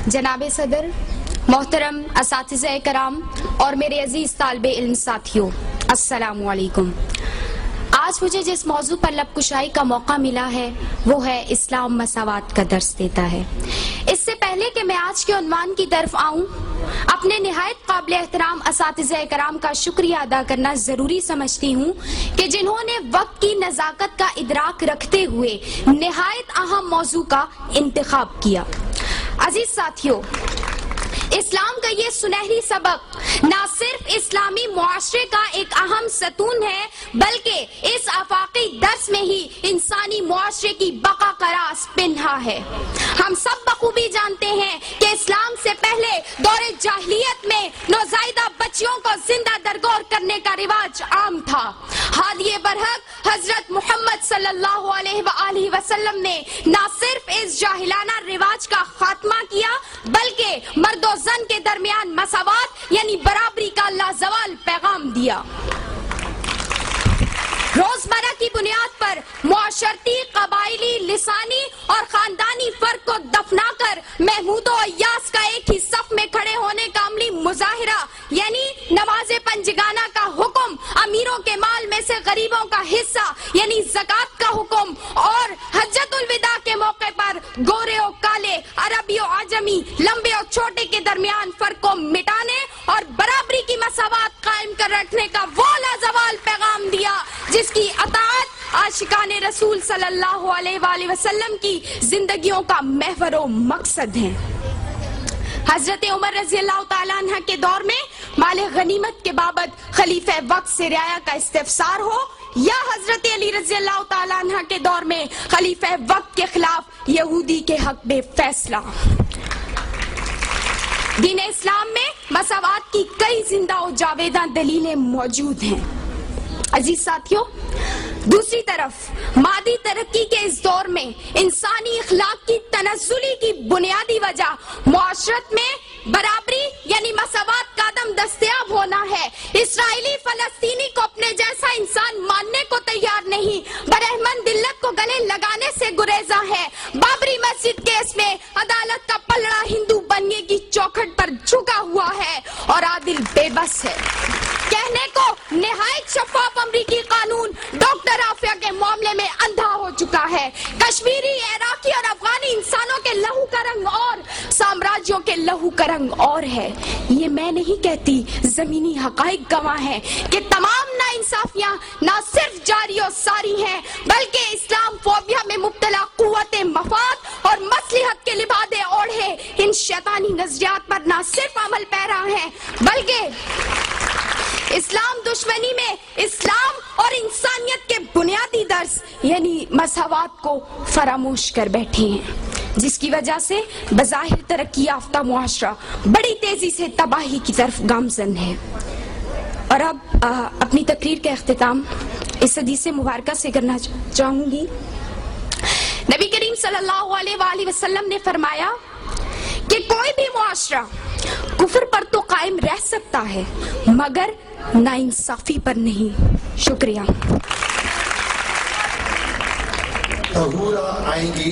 جناب صدر، محترم اساتذہ کرام اور میرے عزیز طالب علم ساتھیوں، السلام علیکم۔ آج مجھے جس موضوع پر لب کشائی کا موقع ملا ہے وہ ہے اسلام مساوات کا درس دیتا ہے۔ اس سے پہلے کہ میں آج کے عنوان کی طرف آؤں، اپنے نہایت قابل احترام اساتذہ کرام کا شکریہ ادا کرنا ضروری سمجھتی ہوں کہ جنہوں نے وقت کی نزاکت کا ادراک رکھتے ہوئے نہایت اہم موضوع کا انتخاب کیا۔ عزیز ساتھیوں، اسلام کا یہ سنہری سبق نہ صرف اسلامی معاشرے کا ایک اہم ستون ہے بلکہ اس آفاقی درس میں ہی انسانی معاشرے کی بقا کا راز پنہا ہے۔ ہم سب بخوبی جانتے ہیں کہ اسلام سے پہلے دور جاہلیت میں نوزائیدہ بچیوں کو زندہ درگور کرنے کا رواج عام تھا۔ حالیہ برحق حضرت محمد صلی اللہ علیہ وآلہ وسلم نے نہ صرف اس جاہلانہ رواج کا خاتمہ کیا بلکہ مرد و زن کے درمیان مساوات یعنی برابری کا لازوال پیغام دیا۔ روزمرہ کی بنیاد پر معاشرتی، قبائلی، لسانی اور خاندانی فرق کو دفنا کر محمود و ایاس کا ایک ہی صف میں کھڑے ہونے کا عملی مظاہرہ یعنی نماز پنجگانہ کا حکم، امیروں کے مال میں سے غریبوں کا حصہ یعنی زکوٰۃ کا حکم، اور حجۃ الوداع کے موقع پر گورے و کالے، عربی و عجمی، لمبے و چھوٹے کے درمیان فرق کو مٹانے اور برابری کی مساوات قائم کر رکھنے کا وہ لازوال پیغام دیا جس کی اطاعت عاشقان رسول صلی اللہ علیہ وآلہ وسلم کی زندگیوں کا محور و مقصد ہے۔ حضرت عمر رضی اللہ تعالیٰ عنہ کے دور میں مال غنیمت کے بابت خلیفہ وقت سے رعایا کا استفسار ہو یا حضرت علی رضی اللہ تعالیٰ عنہ کے دور میں خلیفہ وقت کے خلاف یہودی کے حق بے فیصلہ، دین اسلام میں مساوات کی کئی زندہ و جاویداں دلیلیں موجود ہیں۔ عزیز ساتھیوں، دوسری طرف مادی ترقی کے اس دور میں انسانی اخلاق کی تنزلی کی بنیادی وجہ معاشرت میں برابری یعنی مساوات کا عدم دستیاب ہونا ہے۔ اسرائیلی فلسطینی کو اپنے جیسا انسان ماننے کو تیار نہیں، برہمن دلت کو گلے لگانے سے گریزاں ہے۔ بابری مسجد کیس میں عدالت کا پلڑا ہندو بننے کی چوکھٹ پر جھکا ہوا ہے اور عادل بے بس ہے۔ کہنے کو نہایت شفاف امریکی قانون ڈاکٹر عافیہ کے معاملے میں اندھا ہو چکا ہے۔ کشمیری، عراقی اور افغانی انسانوں کے لہو کا رنگ اور، سامراجیوں کے لہو کا رنگ اور ہے۔ یہ میں نہیں کہتی، زمینی حقائق گواہ ہیں کہ تمام ناانصافیاں نہ صرف جاری و ساری ہیں بلکہ اسلام فوبیا میں مبتلا قوت مفاد اور مصلحت کے لبادے اوڑھے ان شیطانی نظریات پر نہ صرف عمل پیرا ہیں بلکہ اسلام دشمنی میں اسلام اور انسانیت کے بنیادی درس یعنی مساوات کو فراموش کر بیٹھے ہیں، جس کی وجہ سے بظاہر ترقی یافتہ معاشرہ بڑی تیزی سے تباہی کی طرف گامزن ہے۔ اور اب اپنی تقریر کا اختتام اس حدیث مبارکہ سے کرنا چاہوں گی۔ نبی کریم صلی اللہ علیہ وآلہ وسلم نے فرمایا کہ کوئی بھی معاشرہ کفر پر تو قائم رہ سکتا ہے مگر ناانصافی پر نہیں۔ شکریہ۔ آئیں گی